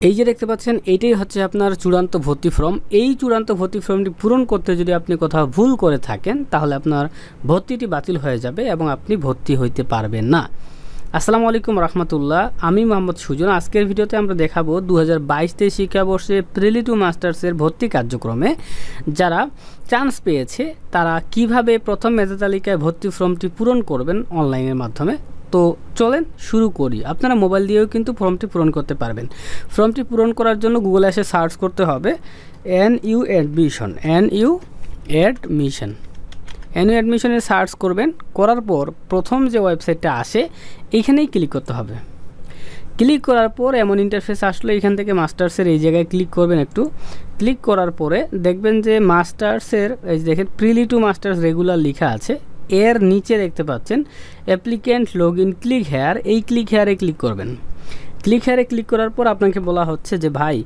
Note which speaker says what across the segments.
Speaker 1: এই যে দেখতে পাচ্ছেন এইটাই হচ্ছে আপনার চূড়ান্ত ভর্তি ফর্ম। এই চূড়ান্ত ভর্তি ফর্মটি পূরণ করতে যদি আপনি কোথাও ভুল করে থাকেন তাহলে আপনার ভর্তিটি বাতিল হয়ে যাবে এবং আপনি ভর্তি হইতে পারবেন না। আসসালামু আলাইকুম রহমতুল্লাহ, আমি মোহাম্মদ সুজন। আজকের ভিডিওতে আমরা দেখাবো 2022-23 শিক্ষাবর্ষে প্রিলি টু মাস্টার্সের ভর্তি কার্যক্রমে যারা চান্স পেয়েছে তারা কিভাবে প্রথম মেধা তালিকায় ভর্তি ফর্মটি পূরণ করবেন অনলাইনের মাধ্যমে। তো চলেন শুরু করি। আপনারা মোবাইল দিয়েও কিন্তু ফর্মটি পূরণ করতে পারবেন। ফর্মটি পূরণ করার জন্য গুগলে এসে সার্চ করতে হবে NU অ্যাডমিশন। NU অ্যাডমিশনে সার্চ করবেন, করার পর প্রথম যে ওয়েবসাইটটা আসে এইখানেই ক্লিক করতে হবে। ক্লিক করার পর এমন ইন্টারফেস আসলে এখান থেকে মাস্টার্সের এই জায়গায় ক্লিক করবেন। একটু ক্লিক করার পরে দেখবেন যে মাস্টার্সের এই দেখেন প্রিলি টু মাস্টার্স রেগুলার লেখা আছে। এর নিচে দেখতে পাচ্ছেন applicant log in click here. এই ক্লিক হেয়ারে ক্লিক করবেন। ক্লিক হেয়ারে ক্লিক করার পর আপনাকে বলা হচ্ছে যে ভাই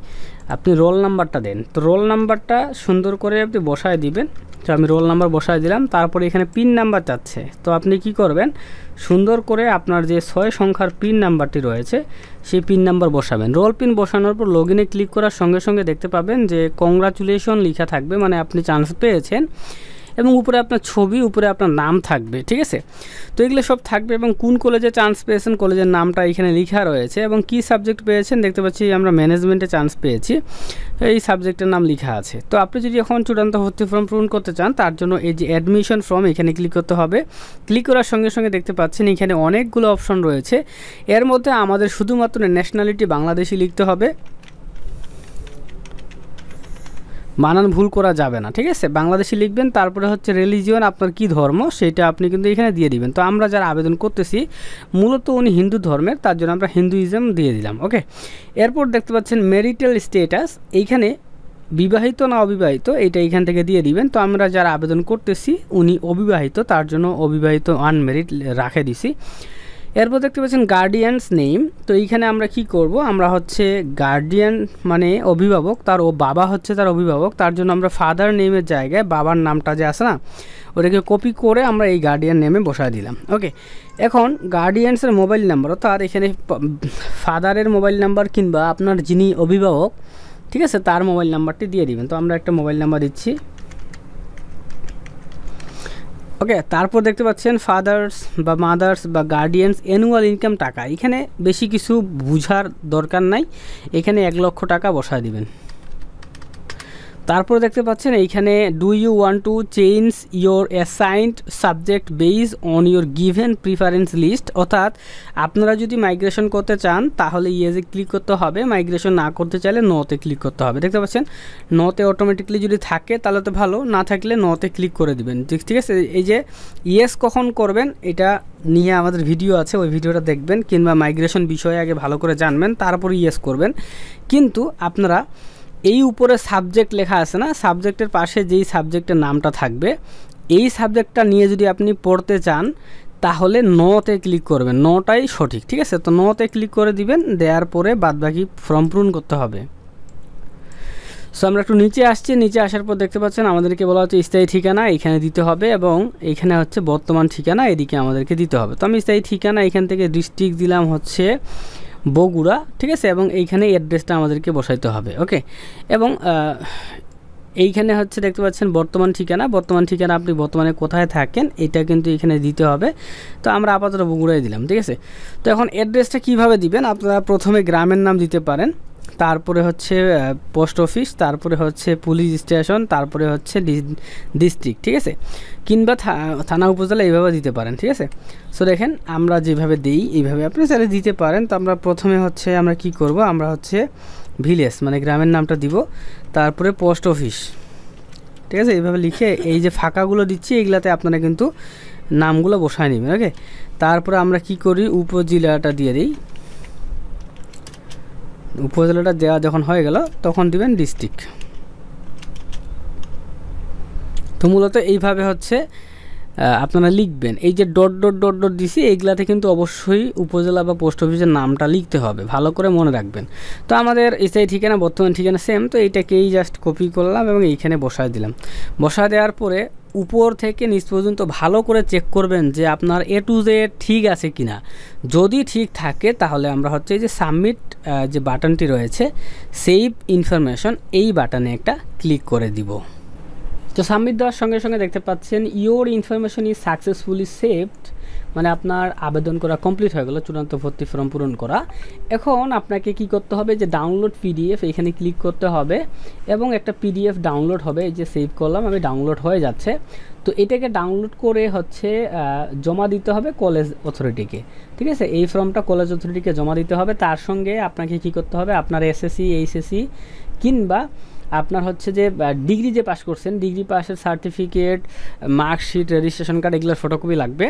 Speaker 1: আপনি রোল নাম্বারটা দেন। তো রোল নাম্বারটা সুন্দর করে আপনি বসায় দিবেন। তো আমি রোল নাম্বার বসায় দিলাম। তারপরে এখানে পিন নাম্বার চাচ্ছে। তো আপনি কি করবেন, সুন্দর করে আপনার যে 6 সংখ্যার পিন নাম্বারটি রয়েছে সেই পিন নাম্বার বসাবেন। রোল পিন বসানোর পর লগ ইনে ক্লিক করার সঙ্গে সঙ্গে দেখতে পাবেন যে কংগ্রাচুলেশন লেখা থাকবে, মানে আপনি চান্স পেয়েছেন, এবং উপরে আপনার ছবি, উপরে আপনার নাম থাকবে। ঠিক আছে, তো এগুলো সব থাকবে এবং কোন কলেজে চান্স পেয়েছেন কলেজের নামটা এখানে লেখা রয়েছে এবং কি সাবজেক্ট পেয়েছেন দেখতে পাচ্ছি আমরা ম্যানেজমেন্টে চান্স পেয়েছি, এই সাবজেক্টের নাম লেখা আছে। তো আপনি যদি এখন চূড়ান্ত ভর্তি ফর্ম পূরণ করতে চান তার জন্য এই যে অ্যাডমিশন ফর্ম এখানে ক্লিক করতে হবে। ক্লিক করার সঙ্গে সঙ্গে দেখতে পাচ্ছেন এখানে অনেকগুলো অপশন রয়েছে। এর মধ্যে আমাদের শুধুমাত্র ন্যাশনালিটি বাংলাদেশি লিখতে হবে, বানান ভুল করা যাবে না। ঠিক আছে, বাংলাদেশি লিখবেন। তারপরে হচ্ছে রিলিজিয়ন, আপনার কি ধর্ম সেটা আপনি কিন্তু এখানে দিয়ে দিবেন। তো আমরা যারা আবেদন করতেছি মূলত উনি হিন্দু ধর্মের, তার জন্য আমরা হিন্দুইজম দিয়ে দিলাম। ওকে, এরপর দেখতে পাচ্ছেন ম্যারিটাল স্ট্যাটাস, এইখানে বিবাহিত না অবিবাহিত এইটা এখান থেকে দিয়ে দিবেন। তো আমরা যারা আবেদন করতেছি উনি অবিবাহিত, তার জন্য অবিবাহিত আনমেরিড রাখে দিছি। এরপর দেখতে পাচ্ছেন গার্ডিয়ানস নেম। তো এইখানে আমরা কি করব, আমরা হচ্ছে গার্ডিয়ান মানে অভিভাবক, তার ও বাবা হচ্ছে তার অভিভাবক, তার জন্য আমরা ফাদার নেমের জায়গায় বাবার নামটা যে আছে না ওটাকে কপি করে আমরা এই গার্ডিয়ান নেমে বসায় দিলাম। ওকে, এখন গার্ডিয়ানসের মোবাইল নাম্বার, অর্থাৎ এখানে ফাদারের মোবাইল নাম্বার কিংবা আপনার যিনি অভিভাবক, ঠিক আছে, তার মোবাইল নাম্বারটি দিয়ে দিবেন। তো আমরা একটা মোবাইল নাম্বার দিচ্ছি। ওকে, তারপর দেখতে পাচ্ছেন ফাদার্স বা মাদার্স বা গার্ডিয়ানস অ্যানুয়াল ইনকাম টাকা, এখানে বেশি কিছু বুঝার দরকার নাই, এখানে 1 লক্ষ টাকা বসায় দিবেন। তারপর দেখতে পাচ্ছেন এইখানে do you want to change your assigned subject base on your given preference list, অর্থাৎ আপনারা যদি মাইগ্রেশন করতে চান তাহলে ইয়েজে ক্লিক করতে হবে, মাইগ্রেশন না করতে চাইলে নোতে ক্লিক করতে হবে। দেখতে পাচ্ছেন নোতে অটোমেটিকলি যদি থাকে তাহলে তো ভালো, না থাকলে নোতে ক্লিক করে দিবেন। ঠিক আছে, এই যে ইয়েস কখন করবেন এটা নিয়ে আমাদের ভিডিও আছে, ওই ভিডিওটা দেখবেন, কিংবা মাইগ্রেশন বিষয়ে আগে ভালো করে জানবেন তারপর ইয়েস করবেন। কিন্তু আপনারা এই উপরে সাবজেক্ট লেখা আছে না, সাবজেক্টের পাশে যেই সাবজেক্টের নামটা থাকবে এই সাবজেক্টটা নিয়ে যদি আপনি পড়তে চান তাহলে নোতে ক্লিক করবেন, নোটাই সঠিক। ঠিক আছে, তো নোতে ক্লিক করে দিবেন, দেওয়ার পরে বাদবাকি ফর্ম পূরণ করতে হবে। সো আমরা একটু নিচে আসছি, নিচে আসার পর দেখতে পাচ্ছেন আমাদেরকে বলা হচ্ছে স্থায়ী ঠিকানা এখানে দিতে হবে এবং এখানে হচ্ছে বর্তমান ঠিকানা এদিকে আমাদেরকে দিতে হবে। তো আমি স্থায়ী ঠিকানা এখান থেকে ডিস্ট্রিক্ট দিলাম হচ্ছে বগুড়া, ঠিক আছে, এবং এইখানে অ্যাড্রেসটা আমাদেরকে বসাইতে হবে। ওকে, এবং এইখানে হচ্ছে দেখতে পাচ্ছেন বর্তমান ঠিকানা আপনি বর্তমানে কোথায় থাকেন এটা কিন্তু এখানে দিতে হবে। তো আমরা আপাতত বগুড়ায় দিলাম। ঠিক আছে, তো এখন অ্যাড্রেসটা কিভাবে দিবেন, আপনারা প্রথমে গ্রামের নাম দিতে পারেন, তারপরে হচ্ছে পোস্ট অফিস, তারপরে হচ্ছে পুলিশ স্টেশন, তারপরে হচ্ছে ডিস্ট্রিক্ট, ঠিক আছে, কিংবা থানা উপজেলা এইভাবে দিতে পারেন। ঠিক আছে, সো দেখেন আমরা যেভাবে দিই এইভাবে আপনি চাইলে দিতে পারেন। তো আমরা প্রথমে হচ্ছে আমরা কি করব, আমরা হচ্ছে ভিলেজ মানে গ্রামের নামটা দিব, তারপরে পোস্ট অফিস, ঠিক আছে, এইভাবে লিখে এই যে ফাঁকাগুলো দিচ্ছি এইগুলাতে আপনারা কিন্তু নামগুলো বসায় নেবেন। ওকে, তারপরে আমরা কি করি, উপজেলাটা দিয়ে দিই। উপজেলাটা দেওয়া যখন হয়ে গেল তখন দিবেন ডিস্ট্রিক্ট। তো মূলত এইভাবে হচ্ছে আপনারা লিখবেন। এই যে ডট ডট ডট ডট দিছি এইগুলাতে কিন্তু অবশ্যই উপজেলা বা পোস্ট অফিসের নামটা লিখতে হবে, ভালো করে মনে রাখবেন। তো আমাদের স্থায়ী ঠিকানা বর্তমান ঠিকানা সেম, তো এইটাকেই জাস্ট কপি করলাম এবং এইখানে বসায় দিলাম। বসায় দেওয়ার পরে উপর থেকে নিচ পর্যন্ত ভালো করে চেক করবেন যে আপনার A to Z ঠিক আছে কিনা। যদি ঠিক থাকে তাহলে আমরা হচ্ছে যে সাবমিট যে বাটনটি রয়েছে সেভ ইনফরমেশন এই বাটনে একটা ক্লিক করে দিব। তো সাবমিট দেওয়ার সঙ্গে সঙ্গে দেখতে পাচ্ছেন your information is successfully saved, মানে আপনার আবেদন করা কমপ্লিট হয়ে গেল, চূড়ান্ত ভর্তি ফর্ম পূরণ করা। এখন আপনাকে কি করতে হবে যে ডাউনলোড পিডিএফ এখানে ক্লিক করতে হবে এবং একটা পিডিএফ ডাউনলোড হবে। এই যে সেভ করলাম আমি, ডাউনলোড হয়ে যাচ্ছে। তো এটাকে ডাউনলোড করে হচ্ছে জমা দিতে হবে কলেজ অথরিটিকে, ঠিক আছে। এই ফর্মটা কলেজ অথরিটিকে জমা দিতে হবে। তার সঙ্গে আপনাকে কি করতে হবে, আপনার এসএসসি এইচএসসি কিংবা আপনার হচ্ছে যে ডিগ্রি যে পাস করছেন ডিগ্রি পাসের সার্টিফিকেট, মার্কশিট, রেজিস্ট্রেশন কার্ড এগুলোর ফটোকপি লাগবে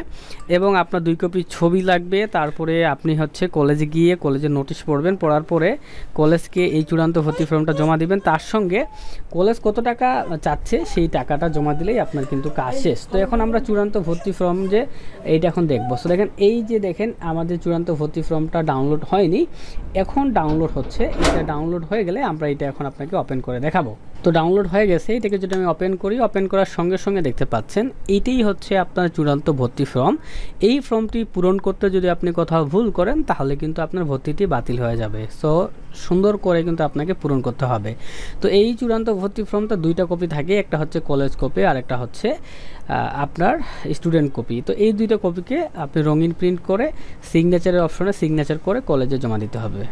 Speaker 1: এবং আপনার 2 কপি ছবি লাগবে। তারপরে আপনি হচ্ছে কলেজে গিয়ে কলেজের নোটিশ পড়বেন, পড়ার পরে কলেজকে এই চূড়ান্ত ভর্তি ফর্মটা জমা দিবেন। তার সঙ্গে কলেজ কত টাকা চাচ্ছে সেই টাকাটা জমা দিলেই আপনার কিন্তু কাজ শেষ। তো এখন আমরা চূড়ান্ত ভর্তি ফর্ম যে এইটা এখন দেখবো। সো দেখেন এই যে দেখেন আমাদের চূড়ান্ত ভর্তি ফর্মটা ডাউনলোড হয়নি, এখন ডাউনলোড হচ্ছে। এটা ডাউনলোড হয়ে গেলে আমরা এটা এখন আপনাকে ওপেন করে দেখাবো। তো ডাউনলোড হয়ে গেছে, এটাকে যদি আমি ওপেন করি, ওপেন করার সঙ্গে সঙ্গে দেখতে পাচ্ছেন এইটাই হচ্ছে আপনার চূড়ান্ত ভর্তি ফর্ম। এই ফর্মটি পূরণ করতে যদি আপনি কোথাও ভুল করেন তাহলে কিন্তু আপনার ভর্তিটি বাতিল হয়ে যাবে। সো সুন্দর করে কিন্তু আপনাকে পূরণ করতে হবে। তো এই চূড়ান্ত ভর্তি ফর্মটা 2টা কপি থাকে, একটা হচ্ছে কলেজ কপি আর একটা হচ্ছে আপনার স্টুডেন্ট কপি। তো এই 2টা কপিকে আপনি রঙিন প্রিন্ট করে সিগনেচারের অপশনে সিগনেচার করে কলেজে জমা দিতে হবে।